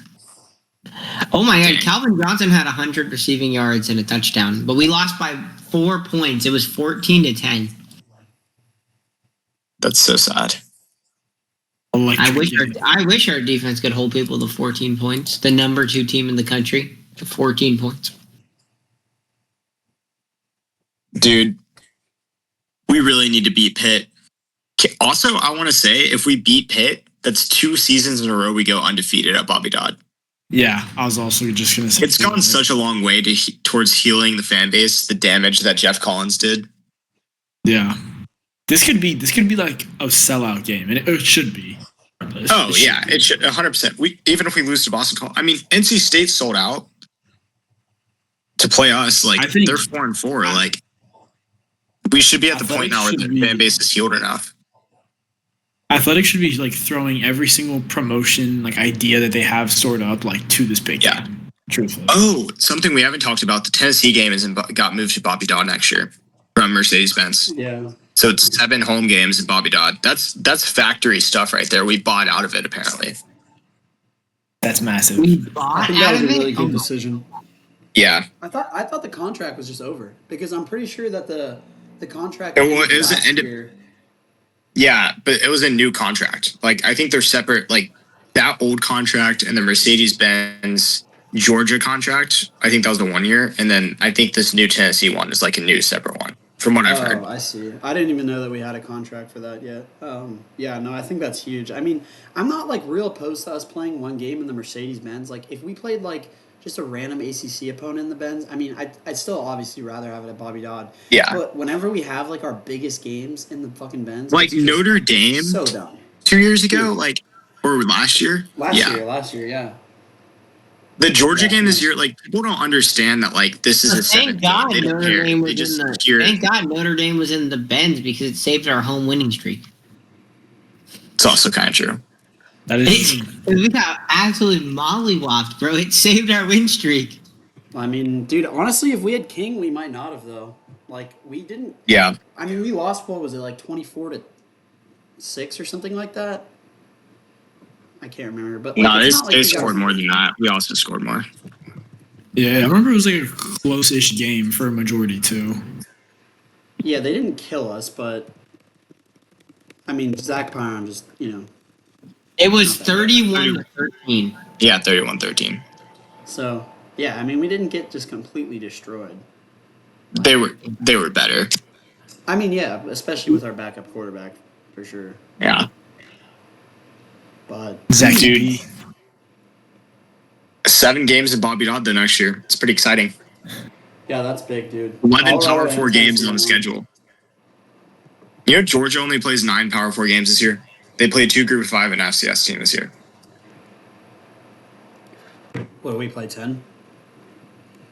S5: Oh my God! Calvin Johnson had 100 receiving yards and a touchdown, but we lost by 4 points. It was 14-10.
S1: That's so sad.
S5: I wish our defense could hold people to 14 points. The number 2 team in the country to 14 points.
S1: Dude, we really need to beat Pitt. Also, I want to say, if we beat Pitt, that's 2 seasons in a row we go undefeated at Bobby Dodd.
S4: Yeah, I was also just going to say.
S1: It's gone such a long way towards healing the fan base, the damage that Jeff Collins did.
S4: Yeah. This could be like a sellout game, and it should be.
S1: It should 100%. Even if we lose to Boston College, I mean, NC State sold out to play us. Like, they're 4-4. Like, we should be at the point now where the fan base is healed enough.
S4: Athletics should be like throwing every single promotion like idea that they have stored up like to this big game. Truthfully. Oh,
S1: something we haven't talked about: the Tennessee game got moved to Bobby Dodd next year from Mercedes-Benz.
S2: Yeah.
S1: So it's 7 home games in Bobby Dodd. That's factory stuff right there. We bought out of it apparently.
S4: That's massive.
S5: We bought
S2: I think that was a really good decision.
S1: Yeah.
S2: I thought the contract was just over because I'm pretty sure that the contract.
S1: It was an end of. Yeah, but it was a new contract. Like, I think they're separate. Like, that old contract and the Mercedes-Benz Georgia contract, I think that was the 1 year. And then I think this new Tennessee one is like a new separate one, from what I've heard.
S2: Oh, I see. I didn't even know that we had a contract for that yet. Yeah, no, I think that's huge. I mean, I'm not like real opposed to us playing one game in the Mercedes-Benz. Like, if we played like just a random ACC opponent in the Benz, I mean, I'd still obviously rather have it at Bobby Dodd.
S1: Yeah.
S2: But whenever we have like our biggest games in the fucking Benz,
S1: like Notre Dame,
S2: so dumb.
S1: 2 years ago, like, or last year.
S2: Last year, yeah.
S1: The Georgia game this year, like, people don't understand that, like, this is a
S5: Thank God Notre Dame was in the Benz because it saved our home winning streak.
S1: It's also kind of true.
S4: That is.
S5: We got absolutely mollywopped, bro. It saved our win streak.
S2: I mean, dude, honestly, if we had King, we might not have, though. Like, we didn't.
S1: Yeah.
S2: I mean, we lost, what was it, like 24-6 or something like that? I can't remember. But like,
S1: they scored more than that. We also scored more.
S4: Yeah, I remember it was like a close-ish game for a majority, too.
S2: Yeah, they didn't kill us, but. I mean, Zach Pyron just,
S5: It was 31-13.
S1: Yeah, 31-13.
S2: So, yeah, I mean, we didn't get just completely destroyed.
S1: They were better.
S2: I mean, yeah, especially with our backup quarterback, for sure.
S1: Yeah.
S2: But
S4: Zach,
S1: dude, 7 games in Bobby Dodd the next year. It's pretty exciting.
S2: Yeah, that's big, dude.
S1: 11 Power 4 games on the schedule. You know, Georgia only plays 9 Power 4 games this year. They played 2 Group of 5 and FCS team this year.
S2: What, do we play 10?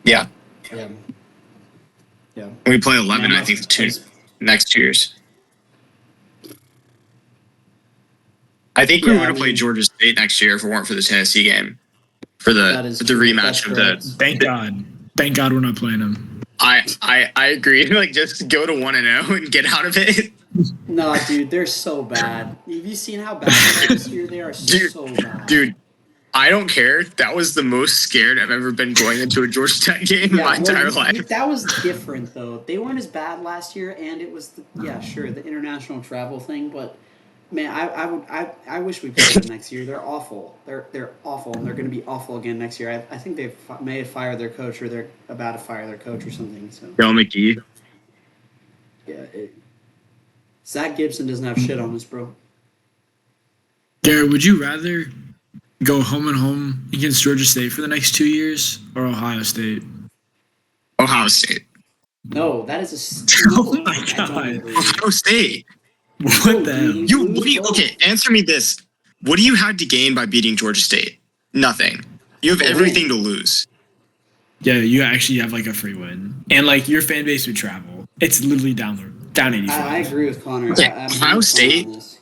S1: Yeah.
S2: Yeah.
S1: We play 11, I think, next 2 years. I think we would have played Georgia State next year if it weren't for the Tennessee game. For the rematch of the.
S4: Thank God. Thank God we're not playing them.
S1: I agree. Like, just go to 1-0 and get out of it.
S2: No, dude, they're so bad. Have you seen how bad they are this year? They are so bad.
S1: Dude, I don't care. That was the most scared I've ever been going into a Georgia Tech game in my entire life.
S2: That was different, though. They weren't as bad last year, and it was, the international travel thing, but Man, I wish we played them next year. They're awful. They're awful, and they're going to be awful again next year. I think they may have fired their coach, or they're about to fire their coach, or something. So
S1: Joe McGee.
S2: yeah, Zach Gibson doesn't have shit on us, bro.
S4: Garrett, would you rather go home and home against Georgia State for the next 2 years or Ohio State?
S1: Ohio State.
S2: No, that is a.
S4: Oh my
S2: I don't
S4: God.
S2: agree.
S1: Ohio State.
S4: What the hell?
S1: Okay, answer me this. What do you have to gain by beating Georgia State? Nothing. You have everything to lose.
S4: Yeah, you actually have like a free win, and like your fan base would travel. It's literally down 85.
S2: I agree with Connor.
S1: Okay,
S2: I'm
S1: Ohio
S2: with Connor
S1: State.
S2: on this.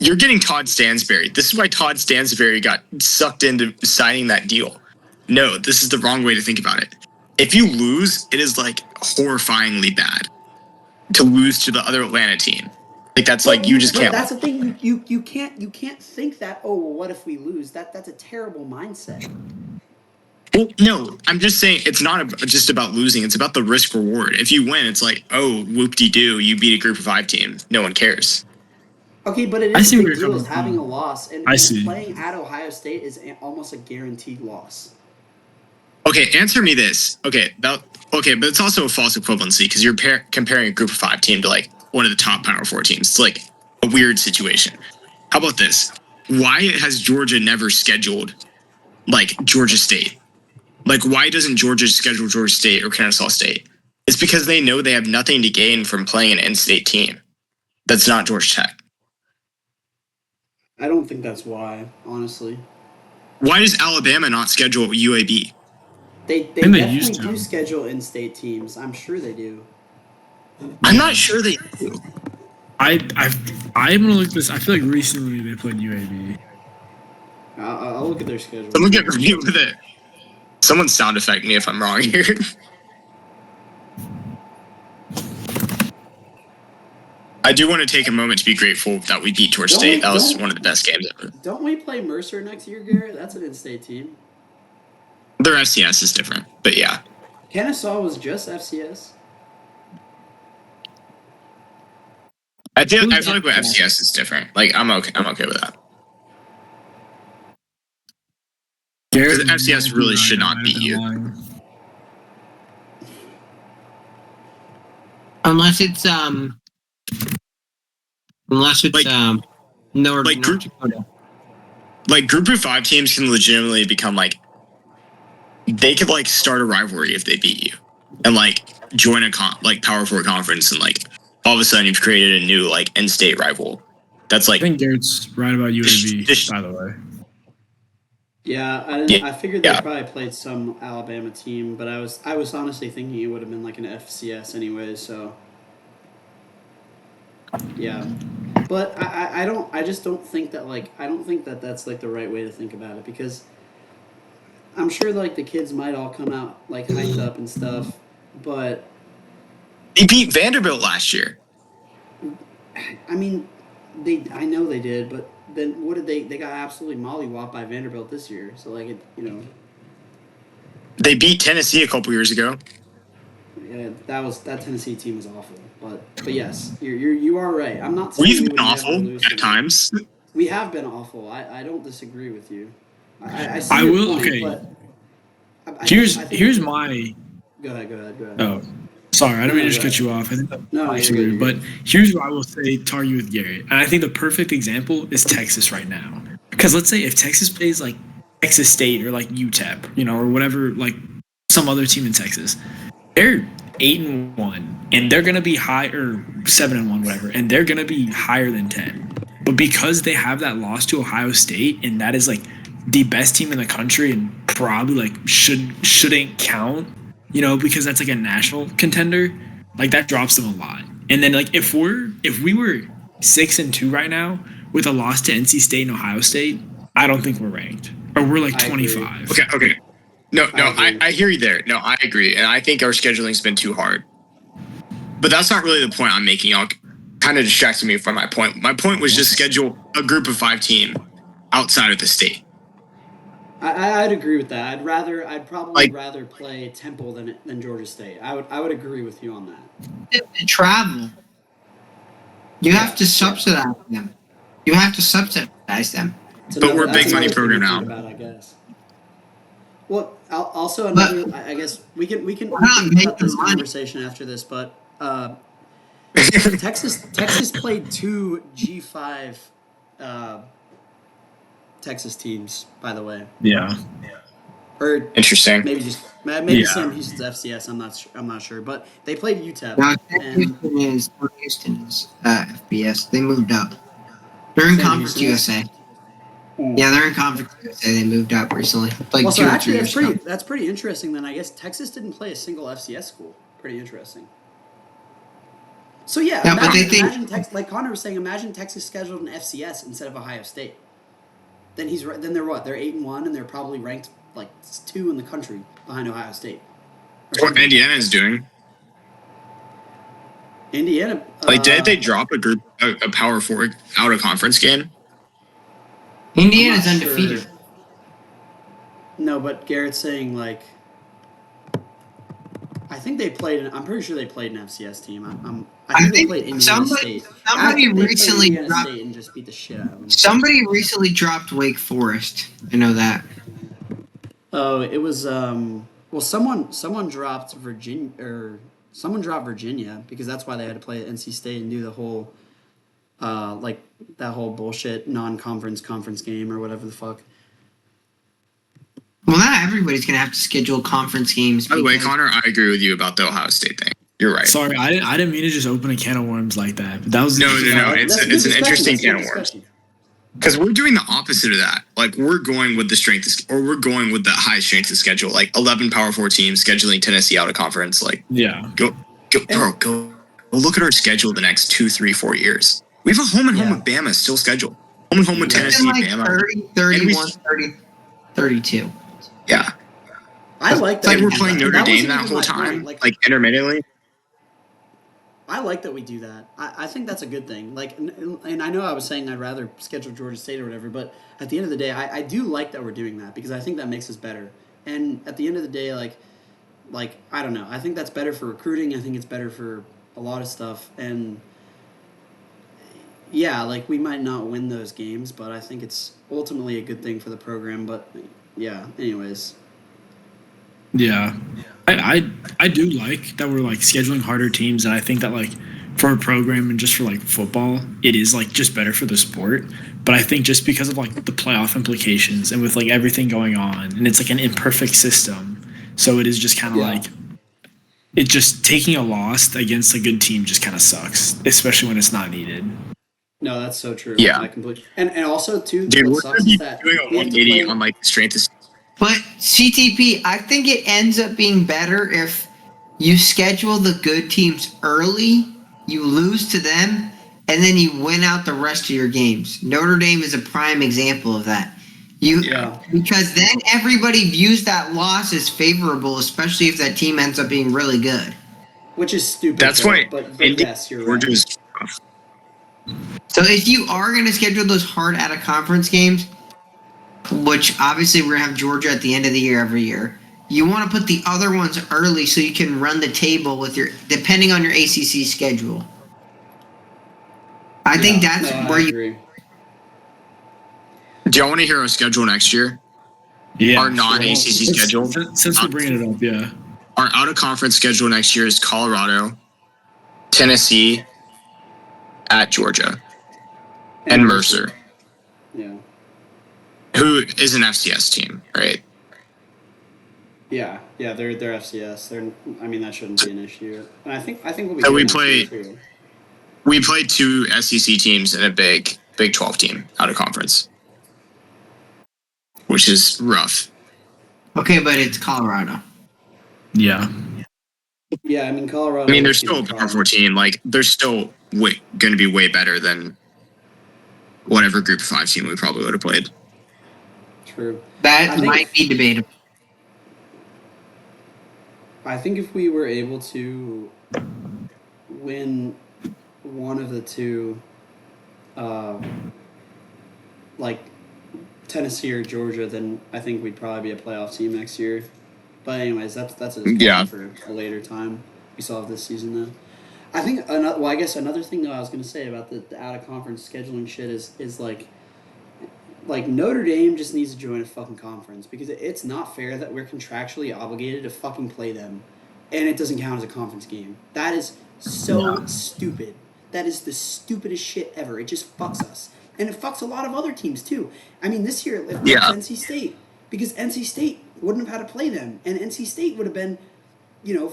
S1: You're getting Todd Stansberry. This is why Todd Stansberry got sucked into signing that deal. No, this is the wrong way to think about it. If you lose, it is like horrifyingly bad to lose to the other Atlanta team. Like that's like you just
S2: But
S1: can't.
S2: that's the thing. You can't think that. Oh, well, what if we lose? That's a terrible mindset.
S1: Well, no, I'm just saying it's not just about losing. It's about the risk reward. If you win, it's like, oh, whoop-de-doo, you beat a group of 5 team. No one cares.
S2: Okay, but it
S4: I
S2: is
S4: see
S2: a
S4: where
S2: big
S4: you're
S2: deal
S4: coming
S2: as having
S4: from.
S2: a loss, and
S4: I see.
S2: playing at Ohio State is almost a guaranteed loss.
S1: Okay, answer me this. Okay, but it's also a false equivalency because you're comparing a group of 5 team to like one of the top Power 4 teams. It's like a weird situation. How about this? Why has Georgia never scheduled like Georgia State? Like, why doesn't Georgia schedule Georgia State or Kennesaw State? It's because they know they have nothing to gain from playing an in-state team. That's not Georgia Tech.
S2: I don't think that's why, honestly.
S1: Why does Alabama not schedule UAB?
S2: They
S4: And they
S2: definitely
S4: used to.
S2: do schedule in-state teams. I'm sure they do.
S1: I'm not sure they do.
S4: I'm gonna look this. I feel like recently they played UAB.
S2: I'll look at their schedule.
S1: Someone get reviewed with it. Someone sound effect me if I'm wrong here. I do want to take a moment to be grateful that we beat Georgia State. That was one of the best games ever.
S2: Don't we play Mercer next year, Garrett? That's an in-state team.
S1: Their FCS is different, but yeah.
S2: Kennesaw was just FCS.
S1: I feel like with FCS is different. Like I'm okay with that. Because FCS really should not beat you.
S3: Unless it's
S1: Like-
S3: North
S1: like
S3: Dakota.
S1: Like group of 5 teams can legitimately become like they could like start a rivalry if they beat you and like join a like Power 4 conference and like all of a sudden you've created a new like in-state rival. That's like
S4: I think Garrett's right about UAB, by the way.
S2: Yeah, I figured they probably played some Alabama team, but I was honestly thinking it would have been like an FCS anyways. So yeah, but I just don't think that that's like the right way to think about it, because I'm sure like the kids might all come out like hyped up and stuff, but
S1: they beat Vanderbilt last year.
S2: I mean, I know they did, but then what did they got absolutely mollywopped by Vanderbilt this year. So like
S1: They beat Tennessee a couple years ago.
S2: Yeah, that Tennessee team was awful. But yes, you are right. I'm not saying
S1: We've been awful at times.
S2: We have been awful. I don't disagree with you. I see your
S4: will.
S2: point,
S4: Okay.
S2: but
S4: Here's my.
S2: Go ahead.
S4: Oh, sorry, I don't mean to just cut you off. I think that's
S2: you're
S4: but here's what I will say to argue with Garrett. And I think the perfect example is Texas right now. Because let's say if Texas plays like Texas State or like UTEP, or whatever, like some other team in Texas, they're 8-1, and they're gonna be high, or 7-1, whatever, and they're gonna be higher than 10. But because they have that loss to Ohio State, and that is like the best team in the country, and probably like shouldn't count, because that's like a national contender, like that drops them a lot. And then like if we were 6-2 right now with a loss to NC State and Ohio State, I don't think we're ranked, or we're like 25.
S1: Okay. No, I hear you there. No, I agree, and I think our scheduling's been too hard. But that's not really the point I'm making. Y'all kind of distracted me from my point. My point was just schedule a group of 5 team outside of the state.
S2: I'd agree with that. I'd probably rather play Temple than Georgia State. I would agree with you on that.
S3: Travel.
S5: You have to subsidize them. You have to subsidize them.
S1: But we're a big money
S2: another thing
S1: program
S2: to
S1: now.
S2: think about, I guess. Well, also
S5: But-
S2: another. I guess we can
S5: We're not making
S2: cut this
S5: money.
S2: conversation after this, but Texas played 2 G5 Texas teams, by the way.
S4: Yeah.
S2: Or
S1: Interesting.
S2: maybe
S4: Yeah.
S2: Sam Houston's FCS. I'm not sure, but they played UTEP.
S5: No,
S2: and
S5: Houston is FBS. They moved up. They're in
S2: Sam
S5: Conference
S2: Houston is?
S5: USA. Yeah, they're in Conference USA. They moved up recently. Like
S2: Well, so
S5: 2 or 3
S2: actually,
S5: years ago.
S2: that's pretty interesting. Then I guess Texas didn't play a single FCS school. Pretty interesting. So yeah,
S5: Yeah, but
S2: imagine Texas, like Connor was saying, imagine Texas scheduled an FCS instead of Ohio State. Then they're what? They're 8-1, and they're probably ranked like 2 in the country behind Ohio State.
S1: What Indiana is doing.
S2: Indiana.
S1: Like, did they drop a Power 4 out of conference game?
S5: Indiana's
S2: I'm not
S5: undefeated.
S2: sure. No, but Garrett's saying like. I think they played. I'm pretty sure they played an FCS team. I think they played Indiana State.
S5: Somebody recently
S2: Indiana
S5: dropped.
S2: State and just beat the shit out of them.
S5: Somebody recently dropped Wake Forest. I know that.
S2: Oh, it was well, someone dropped Virginia because that's why they had to play at NC State and do the whole like that whole bullshit non-conference conference game or whatever the fuck.
S5: Well, not everybody's gonna have to schedule conference games.
S1: By the way, Connor, I agree with you about the Ohio State thing. You're right.
S4: Sorry, I didn't mean to just open a can of worms like that. But that was
S1: No. It's an interesting can of worms. Because we're doing the opposite of that. Like, we're going with we're going with the high strength of schedule. Like 11 Power 4 teams scheduling Tennessee out of conference. Like,
S4: Yeah.
S1: go look at our schedule the next 2, 3, 4 years. We have a home and home with Bama still scheduled. Home and home with Tennessee,
S5: like
S1: Bama.
S5: 30, 31, 30, 32.
S1: Yeah.
S2: I like that.
S1: Like, we're playing Notre Dame
S2: wasn't
S1: that
S2: even
S1: whole
S2: my
S1: time,
S2: point.
S1: like intermittently.
S2: I like that we do that. I think that's a good thing. Like, and I know I was saying I'd rather schedule Georgia State or whatever, but at the end of the day, I do like that we're doing that because I think that makes us better. And at the end of the day, like I don't know, I think that's better for recruiting. I think it's better for a lot of stuff. And yeah, like we might not win those games, but I think it's ultimately a good thing for the program. But yeah, anyways.
S4: Yeah. I do like that we're like scheduling harder teams, and I think that like for a program and just for like football, it is like just better for the sport. But I think just because of like the playoff implications and with like everything going on, and it's like an imperfect system, so it is just kind of like it just taking a loss against a good team just kind of sucks, especially when it's not needed.
S2: No, that's so true.
S1: Yeah.
S2: I completely and also too.
S1: Dude,
S2: what
S1: we're
S2: sucks
S1: going to
S2: is
S1: be
S2: that
S1: doing a
S2: we have to
S1: 180
S2: play-
S1: on like strength of.
S5: But CTP, I think it ends up being better if you schedule the good teams early, you lose to them, and then you win out the rest of your games. Notre Dame is a prime example of that. Because then everybody views that loss as favorable, especially if that team ends up being really good.
S2: Which is stupid.
S1: That's
S2: though,
S1: why
S2: But
S1: Indy,
S2: yes, you're
S1: Georgia
S2: right.
S1: is rough.
S5: So if you are going to schedule those hard out of conference games, which obviously we're going to have Georgia at the end of the year every year, you want to put the other ones early so you can run the table with depending on your ACC schedule. I think that's where you.
S2: Agree.
S1: Do y'all want to hear our schedule next year?
S4: Yeah.
S1: Our non-ACC schedule?
S4: Since we're bringing it up, yeah.
S1: Our out-of-conference schedule next year is Colorado, Tennessee, at Georgia, and Mercer,
S2: Yeah.
S1: who is an FCS team, right?
S2: Yeah, they're FCS. I mean, that shouldn't be an issue. And I think we'll be.
S1: So
S2: good
S1: we
S2: next year,
S1: play-
S2: too.
S1: We played 2 SEC teams and a Big 12 team out of conference, which is rough.
S5: Okay, but it's Colorado.
S4: Yeah.
S2: Yeah, I mean Colorado.
S1: I mean, they're still a Power 14. Like, they're still going to be way better than whatever Group of 5 team we probably would have played.
S2: True.
S5: That might be debatable.
S2: I think if we were able to win one of the two, like Tennessee or Georgia, then I think we'd probably be a playoff team next year. But anyways, that's a discussion for a later time. We still have this season though. I think another. Well, I guess another thing though I was gonna say about the out of conference scheduling shit is like Notre Dame just needs to join a fucking conference because it's not fair that we're contractually obligated to fucking play them, and it doesn't count as a conference game. That is so stupid. That is the stupidest shit ever. It just fucks us, and it fucks a lot of other teams too. I mean, this year it fucks NC State because NC State wouldn't have had to play them, and NC State would have been,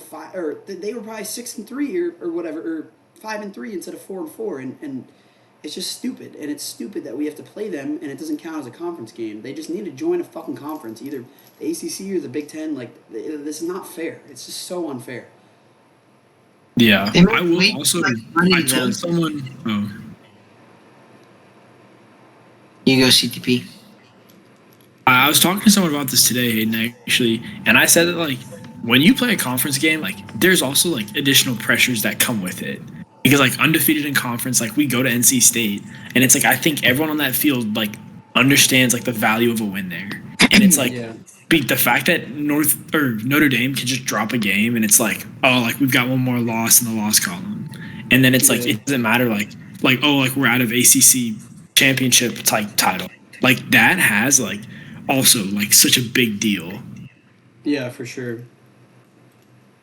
S2: five, or they were probably 6-3 or whatever, or 5-3 instead of 4-4, and it's just stupid, and it's stupid that we have to play them, and it doesn't count as a conference game. They just need to join a fucking conference, either the ACC or the Big Ten. Like, this is not fair. It's just so unfair.
S4: Yeah, I will also. I told someone. Oh,
S5: you go CTP.
S4: I was talking to someone about this today, Hayden, actually, and I said that like when you play a conference game, like there's also like additional pressures that come with it. Because like undefeated in conference, like we go to NC State, and it's like I think everyone on that field like understands like the value of a win there, and it's like the fact that Notre Dame can just drop a game, and it's like we've got one more loss in the loss column, and then it's like it doesn't matter like we're out of ACC championship title, like that has like also like such a big deal.
S2: Yeah, for sure.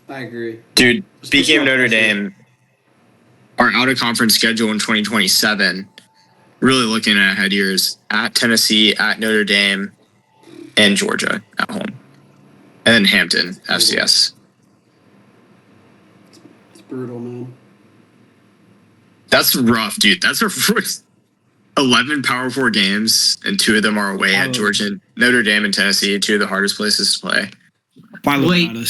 S2: I agree,
S1: dude. Speaking of Notre Dame. Our out-of-conference schedule in 2027, really looking at ahead years, at Tennessee, at Notre Dame, and Georgia at home. And then Hampton, FCS.
S2: It's brutal, man.
S1: That's rough, dude. That's our first 11 Power 4 games, and 2 of them are away at Georgia, Notre Dame, and Tennessee, 2 of the hardest places to play.
S5: Wait,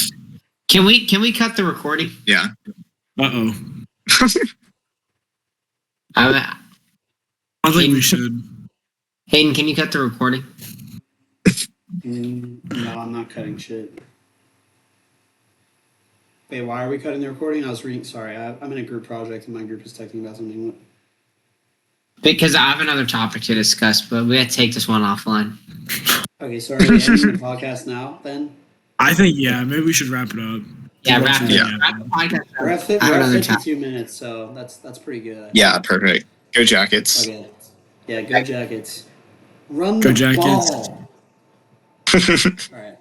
S5: can we cut the recording?
S1: Yeah.
S4: Uh-oh.
S5: I
S4: think we should.
S5: Hayden, can you cut the recording?
S2: No, I'm not cutting shit. Wait, why are we cutting the recording? I was reading. Sorry, I'm in a group project and my group is texting about something.
S5: Because I have another topic to discuss, but we have to take this one offline.
S2: Okay, so are we ending the podcast now then?
S4: I think maybe we should wrap it up.
S5: Yeah, wrap it up.
S2: We're at 52 minutes, so that's pretty good.
S1: Yeah, perfect. Go Jackets.
S2: Okay. Yeah, go Jackets. Run
S4: go
S2: the
S4: Jackets.
S2: ball. All right.